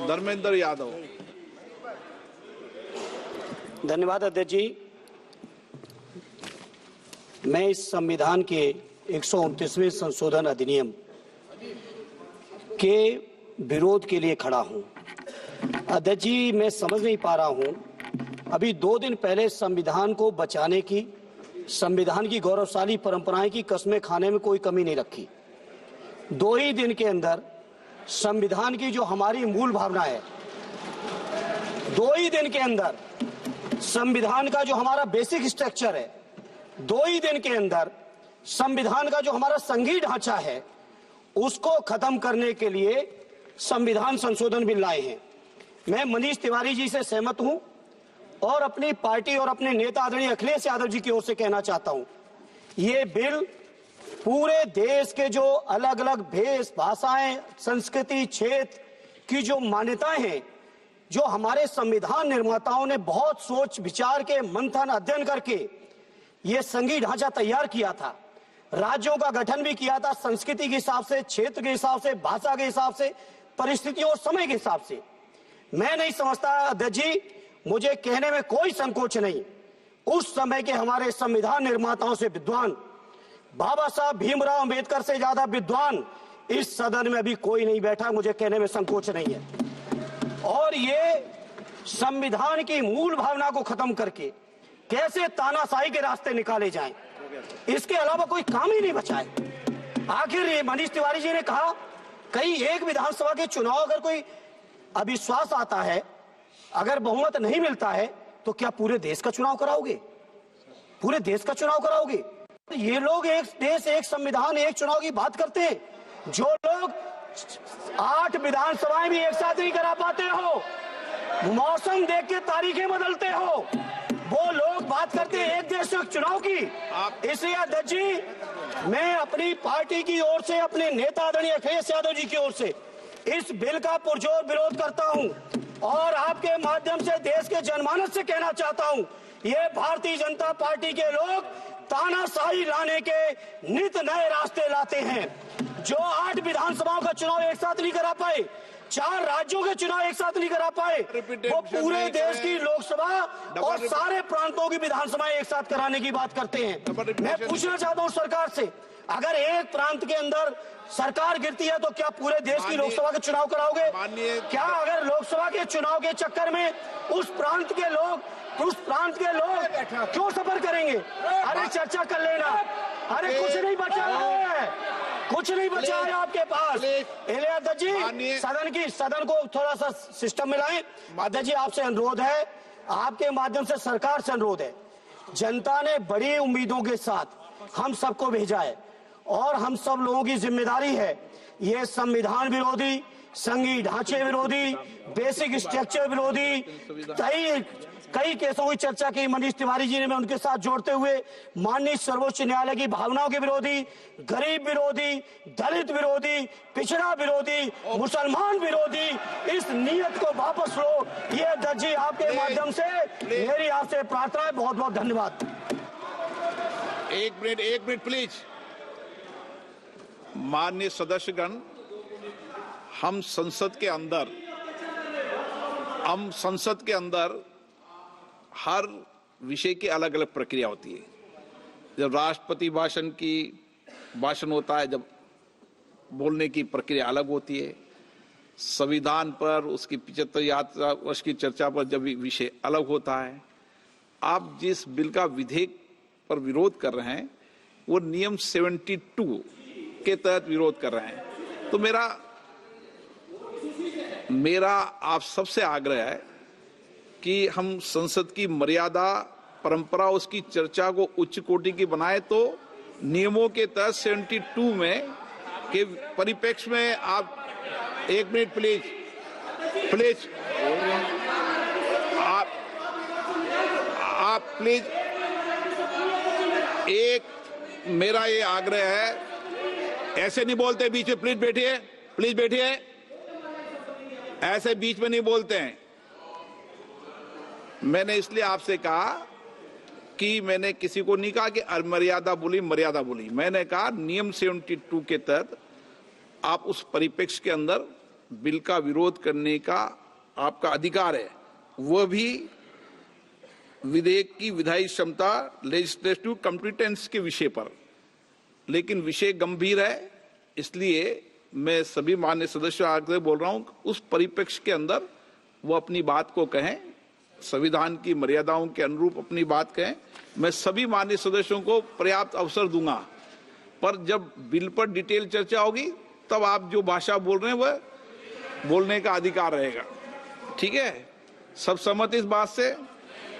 धर्मेंद्र यादव। धन्यवाद अध्यक्ष जी। मैं इस संविधान के 129वें संशोधन अधिनियम के विरोध के लिए खड़ा हूं। अध्यक्ष जी, मैं समझ नहीं पा रहा हूं, अभी 2 दिन पहले संविधान को बचाने की, संविधान की गौरवशाली परंपराएं की कस्में खाने में कोई कमी नहीं रखी। 2 ही दिन के अंदर संविधान की जो हमारी मूल भावना है, 2 ही दिन के अंदर संविधान का जो हमारा बेसिक स्ट्रक्चर है, 2 ही दिन के अंदर संविधान का जो हमारा संघीय ढांचा है, उसको खत्म करने के लिए संविधान संशोधन बिल लाए हैं। मैं मनीष तिवारी जी से सहमत हूं और अपनी पार्टी और अपने नेता आदरणीय अखिलेश यादव जी की ओर से कहना चाहता हूं, ये बिल पूरे देश के जो अलग अलग भेष, भाषाएं, संस्कृति, क्षेत्र की जो मान्यताएं हैं, जो हमारे संविधान निर्माताओं ने बहुत सोच विचार के, मंथन, अध्ययन करके ये संघीय ढांचा तैयार किया था, राज्यों का गठन भी किया था, संस्कृति के हिसाब से, क्षेत्र के हिसाब से, भाषा के हिसाब से, परिस्थितियों और समय के हिसाब से। मैं नहीं समझता अध्यक्ष जी, मुझे कहने में कोई संकोच नहीं, उस समय के हमारे संविधान निर्माताओं से विद्वान, बाबा साहब भीमराव अंबेडकर से ज्यादा विद्वान इस सदन में अभी कोई नहीं बैठा, मुझे कहने में संकोच नहीं है। और ये संविधान की मूल भावना को खत्म करके कैसे तानाशाही के रास्ते निकाले जाएं, इसके अलावा कोई काम ही नहीं बचा है। आखिर ये मनीष तिवारी जी ने कहा, कई एक विधानसभा के चुनाव अगर कोई अविश्वास आता है, अगर बहुमत नहीं मिलता है, तो क्या पूरे देश का चुनाव कराओगे? पूरे देश का चुनाव कराओगे? ये लोग एक देश, एक संविधान, एक चुनाव की बात करते हैं। जो लोग 8 विधानसभाएं भी एक साथ नहीं करा पाते हो, मौसम देख के तारीखें बदलते हो, वो लोग बात करते हैं एक देश एक चुनाव की। इसलिए अध्यक्ष जी, मैं अपनी पार्टी की ओर से, अपने नेता आदरणीय अखिलेश यादव जी की ओर से इस बिल का पुरजोर विरोध करता हूं और आपके माध्यम से देश के जनमानस से कहना चाहता हूं, ये भारतीय जनता पार्टी के लोग तानाशाही लाने के नित नए रास्ते लाते हैं। जो 8 विधानसभाओं का चुनाव एक साथ नहीं करा पाए, 4 राज्यों के चुनाव एक साथ नहीं करा पाए, वो पूरे देश की लोकसभा और सारे प्रांतों की विधानसभाएं एक साथ कराने की बात करते हैं। मैं पूछना चाहता हूं सरकार से, अगर एक प्रांत के अंदर सरकार गिरती है तो क्या पूरे देश की लोकसभा के चुनाव कराओगे? क्या अगर लोकसभा के चुनाव के चक्कर में उस प्रांत के लोग क्यों सफर करेंगे? अरे चर्चा कर लेना। अरे कुछ नहीं बचा है, कुछ नहीं बचा है आपके पास। अध्यक्ष जी, सदन को थोड़ा सा सिस्टम में लाएं। अध्यक्ष जी, आपसे अनुरोध है, आपके माध्यम से सरकार से अनुरोध है, जनता ने बड़ी उम्मीदों के साथ हम सबको भेजा है और हम सब लोगों की जिम्मेदारी है, ये संविधान विरोधी, संघीय ढांचे विरोधी, बेसिक स्ट्रक्चर विरोधी कई केसों की चर्चा की मनीष तिवारी जी ने, मैं उनके साथ जोड़ते हुए माननीय सर्वोच्च न्यायालय की भावनाओं के विरोधी, गरीब विरोधी, दलित विरोधी, पिछड़ा विरोधी, मुसलमान विरोधी, इस नीयत को वापस लो, ये अध्यक्ष जी आपके माध्यम से मेरी आपसे प्रार्थना है। बहुत बहुत धन्यवाद। एक मिनट प्लीज। माननीय सदस्यगण, हम संसद के अंदर हर विषय की अलग अलग प्रक्रिया होती है। जब राष्ट्रपति भाषण होता है, जब बोलने की प्रक्रिया अलग होती है। संविधान पर उसकी 75 वर्ष की चर्चा पर जब विषय अलग होता है। आप जिस बिल का विधेयक पर विरोध कर रहे हैं, वो नियम 72 के तहत विरोध कर रहे हैं। तो मेरा आप सबसे आग्रह है कि हम संसद की मर्यादा, परंपरा, उसकी चर्चा को उच्च कोटि की बनाए। तो नियमों के तहत 72 में के परिप्रेक्ष्य में आप 1 मिनट प्लीज आप प्लीज, मेरा ये आग्रह है, ऐसे नहीं बोलते बीच में। प्लीज बैठिए, ऐसे बीच में नहीं बोलते हैं। मैंने इसलिए आपसे कहा कि मैंने किसी को नहीं कहा कि मर्यादा बोली। मैंने कहा नियम 72 के तहत आप उस परिप्रेक्ष्य के अंदर बिल का विरोध करने का आपका अधिकार है, वह भी विधेयक की विधायी क्षमता, लेजिस्लेटिव कॉम्पिटेंस के विषय पर। लेकिन विषय गंभीर है, इसलिए मैं सभी मान्य सदस्यों आगे बोल रहा हूं, उस परिप्रेक्ष्य के अंदर वो अपनी बात को कहें, संविधान की मर्यादाओं के अनुरूप अपनी बात कहें। मैं सभी मान्य सदस्यों को पर्याप्त अवसर दूंगा, पर जब बिल पर डिटेल चर्चा होगी तब आप जो भाषा बोल रहे हैं वह बोलने का अधिकार रहेगा। ठीक है, सब सहमत इस बात से?